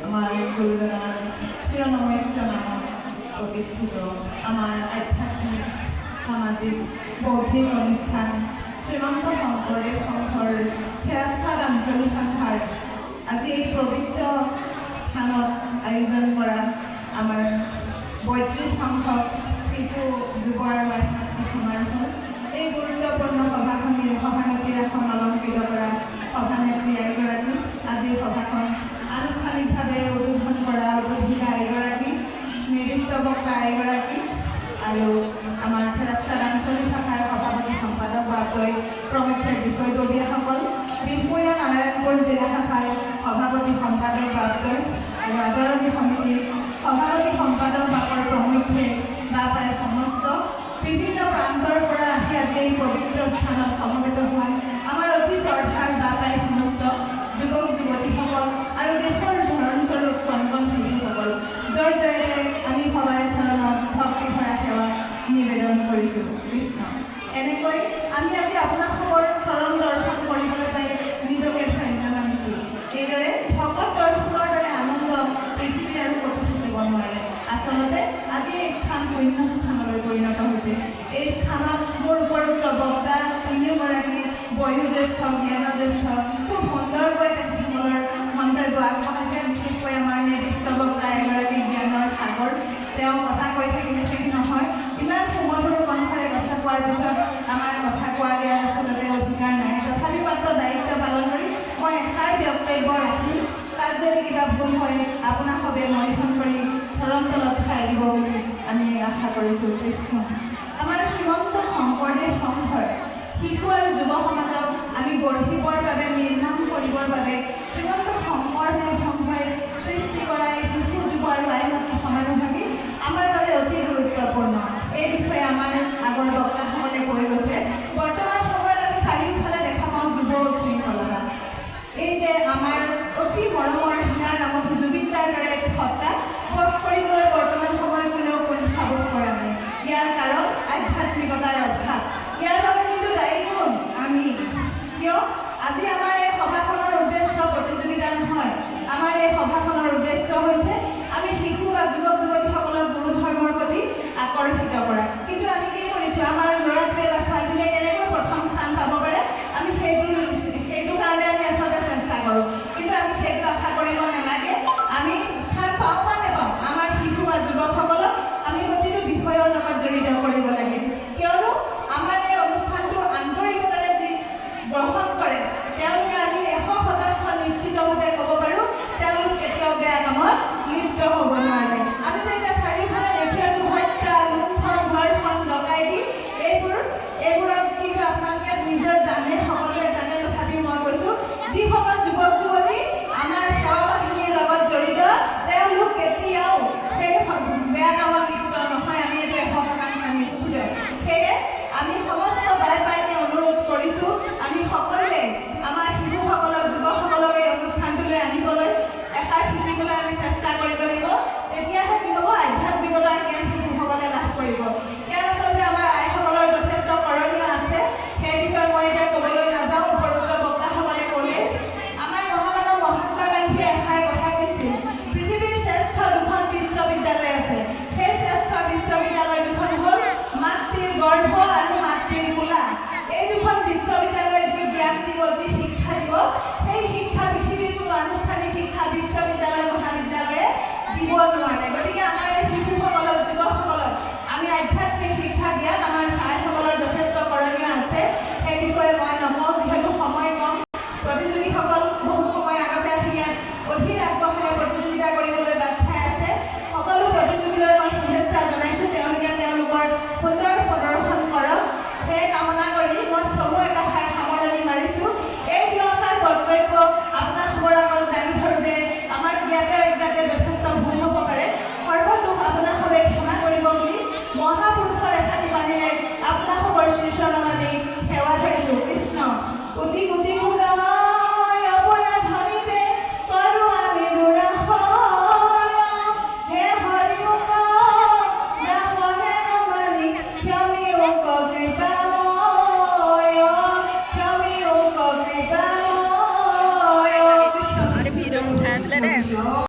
আমাৰ গুৰুজনাৰ শিৰোনমস্য নামত প্ৰতিষ্ঠিত আমাৰ আধ্যাত্মিক সামাজিক বৌদ্ধিক অনুষ্ঠান শ্ৰীমন্ত শংকৰদেৱ সংঘৰ ফেৰাস্তাত আঞ্চলিক শাখাৰ আজি এই পবিত্ৰ স্থানত আয়োজন কৰা আমাৰ ৩২ সংখ্যক শিশু যুৱ আৰু আধ্যাত্মিক সমাৰোহ এই গুৰুত্বপূৰ্ণ সভাখনিৰ সভানেত্ৰীৰ আসন অলংকৃত কৰা সভানেত্ৰী এগৰাকী আজিৰ সভাখন আনুষ্ঠানিকভাৱে উদ্বোধন কৰা উদ্বোধিকা এগৰাকী নিৰ্দিষ্ট বক্তা এগৰাকী আৰু আমাৰ ফেৰাস্তাত আঞ্চলিক শাখাৰ সভাপতি সম্পাদক বাছৈ প্ৰমুখ্য বিষয়ববীয়াসকল বিহপুৰীয়া নাৰায়ণপুৰ জিলা শাখাৰ সভাপতি সম্পাদক বাছৈ আৰু আদৰণি সমিতিৰ সভাপতি সম্পাদক বাছৰ প্ৰমুখ্যে বা পাই সমস্ত বিভিন্ন প্ৰান্তৰ পৰা আহি আজি এই পবিত্ৰ স্থানত সমবেত হোৱা আমাৰ অতি শ্ৰদ্ধাৰ বা পাই সমস্ত যুৱক যুৱতীসকল আৰু দেশৰ ধৰণস্বৰূপ কণ শিশুসকল জয় জয়ৰে আমি সবাৰে চৰণত ভক্তি ভৰা সেৱা নিবেদন কৰিছোঁ কৃষ্ণ। এনেকৈ আমি আজি আপোনালোকৰ চৰণ দৰ্শন কৰিবলৈ পাই নিজকে ধন্য মানিছোঁ। এইদৰে ভকত দৰ্শনৰ দৰে আনন্দ পৃথিৱীৰ আৰু ক'তো থাকিব নোৱাৰে। আচলতে আজি এই স্থান পুণ্য স্থানলৈ পৰিণত হৈছে। এই স্থানত মোৰ উপৰোক্ত বক্তা তিনিওগৰাকী বয়োজ্যেষ্ঠ জ্ঞানজ্যেষ্ঠ খুব সুন্দৰকৈ তেখেতসকলৰ মন্তব্য আগবঢ়াইছে। বিশেষকৈ আমাৰ নিৰ্দিষ্ট বক্তা এগৰাকী জ্ঞানৰ সাগৰ। তেওঁ কথা কৈ থাকিলে ঠিক নহয়, ইমান সুমধুৰ কণ্ঠৰে কথা কোৱাৰ পিছত আমাৰ কথা কোৱা দিয়াৰ আচলতে অধিকাৰ নাই। তথাপিও মাত্ৰ দায়িত্ব পালন কৰি মই এষাৰ বক্তব্য ৰাখিম। তাত যদি কিবা ভুল হয় আপোনাক সবে মৰিখন কৰি চৰণ তলত খাই দিব বুলি আমি আশা কৰিছোঁ কৃষ্ণ। আমাৰ শ্ৰীমন্ত শংকৰদেৱ সংঘৰ শিশু আৰু যুৱ সমাজক আমি গঢ়িবৰ বাবে নিৰ্মাণ কৰিবৰ বাবে শ্ৰীমন্ত শংকৰদেৱ সংঘই সৃষ্টি কৰা এই শিশু যুৱ আৰু আইমাতৃ সমাৰোহী আমাৰ বাবে অতি গুৰুত্বপূৰ্ণ। এই বিষয়ে আমাৰ আগৰ বক্তাসকলে কৈ গৈছে। বৰ্তমান সময়ত আমি চাৰিওফালে দেখা পাওঁ যুৱ উশৃংখলতা। এই যে আমাৰ অতি মৰমৰ হীনাৰ নামত জুবিনদাৰ দৰে এটি সত্তা বধ কৰিবলৈ বৰ্তমান সময়ত কোনেও কুণ্ঠাবোধ কৰা নাই। ইয়াৰ কাৰণ আধ্যাত্মিকতাৰ অভাৱ। ইয়াৰ বাবে কিন্তু দায়ী কোন? আমি। কিয় আজি আমাৰ এই সভাখনৰ উদ্দেশ্য প্ৰতিযোগিতা নহয়। আমাৰ এই সভাখনৰ উদ্দেশ্য হৈছে আমি শিশু বা যুৱক যুৱতীসকলক গুৰু ধৰ্মৰ প্ৰতি আকৰ্ষিত কৰা। কিন্তু আমি কি কৰিছোঁ? আমাৰ ল'ৰাটোৱে বা ছোৱালীজনীয়ে কেনেকৈ প্ৰথম স্থান পাব পাৰে আমি সেইটো কাৰণে আমি আচলতে চেষ্টা কৰোঁ। কিন্তু আমি সেইটো আশা কৰিব নালাগে। আমি স্থান পাওঁ বা নাপাওঁ, আমাৰ শিশু বা যুৱকসকলক আমি প্ৰতিটো বিষয়ৰ লগত জড়িত কৰিব লাগে। কিয়নো আমাৰ এই অনুষ্ঠানটো আন্তৰিকতাৰে যি গ্ৰহণ কৰে তেওঁলোকে আমি 100% নিশ্চিতভাৱে ক'ব পাৰোঁ তেওঁলোক কেতিয়াও বেয়া কামত লিপ্ত হ'ব নোৱাৰে। আমি যেতিয়া চাৰিওফালে দেখি আছোঁ হত্যা, লুণ্ঠন, ধৰ্ষণ, ডকাইতি এইবোৰত কিন্তু আপোনালোকে নিজে জানে, সকলোৱে জানে। তথাপিও মই কৈছোঁ যিসকল যুৱক যুৱতী আমাৰ সেৱা বাহিনীৰ লগত জড়িত তেওঁলোক কেতিয়াও সেই বেয়া কামত লিপ্ত নহয়। আমি এইটো 100% নিশ্চিত। সেয়ে আমি সমস্ত বাই বাইনে অনুৰোধ কৰিছোঁ আমি সকলোৱে আমাৰ শিশুসকলক যুৱকসকলক এই অনুষ্ঠানটোলৈ আনিবলৈ এষাৰ শিকিবলৈ আমি চেষ্টা কৰিব লাগিব। তেতিয়াহে কি হ'ব? আধ্যাত্মিকতাৰ জ্ঞান শিশুসকলে লাভ কৰিব। ইয়াত আচলতে আমাৰ আইসকলৰ যথেষ্ট কৰণীয় আছে। সেই বিষয়ে মই এতিয়া ক'বলৈ নাযাওঁ। উপৰোক্ত বক্তাসকলে ক'লে আমাৰ মহামানৱ মহাত্মা গান্ধীয়ে এষাৰ কথা কৈছিল, পৃথিৱীৰ শ্ৰেষ্ঠ দুখন বিশ্ববিদ্যালয় আছে। সেই শ্ৰেষ্ঠ বিশ্ববিদ্যালয় দুখন হ'ল মাতৃৰ গৰ্ভ আৰু মাতৃৰ কোলা। এই দুখন বিশ্ববিদ্যালয়ে যি জ্ঞান দিব, যি শিক্ষা দিব, সেই শিক্ষা পৃথিৱীৰ কোনো আনুষ্ঠানিক শিক্ষা বিশ্ববিদ্যালয় মহাবিদ্যালয়ে দিব নোৱাৰে। গতিকে আমাৰ এই শিশুসকলক যুৱকসকলক আমি আধ্যাত্মিক শিক্ষা দিয়াত আমাৰ আইসকলৰ যথেষ্ট কৰণীয় আছে। সেই বিষয়ে মই নকওঁ যিহেতু সময় কম। প্ৰতিযোগীসকল বহু সময় আগতে আহি ইয়াত অধীৰ আগ্ৰহেৰে প্ৰতিযোগিতা কৰিবলৈ বাট চাই আছে। সকলো প্ৰতিযোগীলৈ মই শুভেচ্ছা জনাইছোঁ। তেওঁলোকে তেওঁলোকৰ সুন্দৰ প্ৰদৰ্শন কৰক সেই কামনা কৰি মই চমু একাষাৰ সামৰণি মাৰিছোঁ। এই দুআষাৰ বক্তব্য আপোনালোকৰ আগত দাঙি ধৰোঁতে আমাৰ জ্ঞাতে অজ্ঞাতে যথেষ্ট ভুল হ'ব পাৰে। সৰ্বদোষ আপোনালোকে ক্ষমা কৰিব বুলি মহাপুৰুষৰ এষাৰি বাণীৰে আপোনালোকৰ শ্ৰীচৰণত আমি সেৱা ধৰিছোঁ কৃষ্ণ। কোটি কোটি গুণায় অপৰাধ ধনিতে কৰোঁ আমি দুৰাশয়। হে হৰি দাসহে নমানি ক্ষমি কৃপাময়, ক্ষমি কৃপাময়। ভিডিঅ' উঠাই আছিলে দে।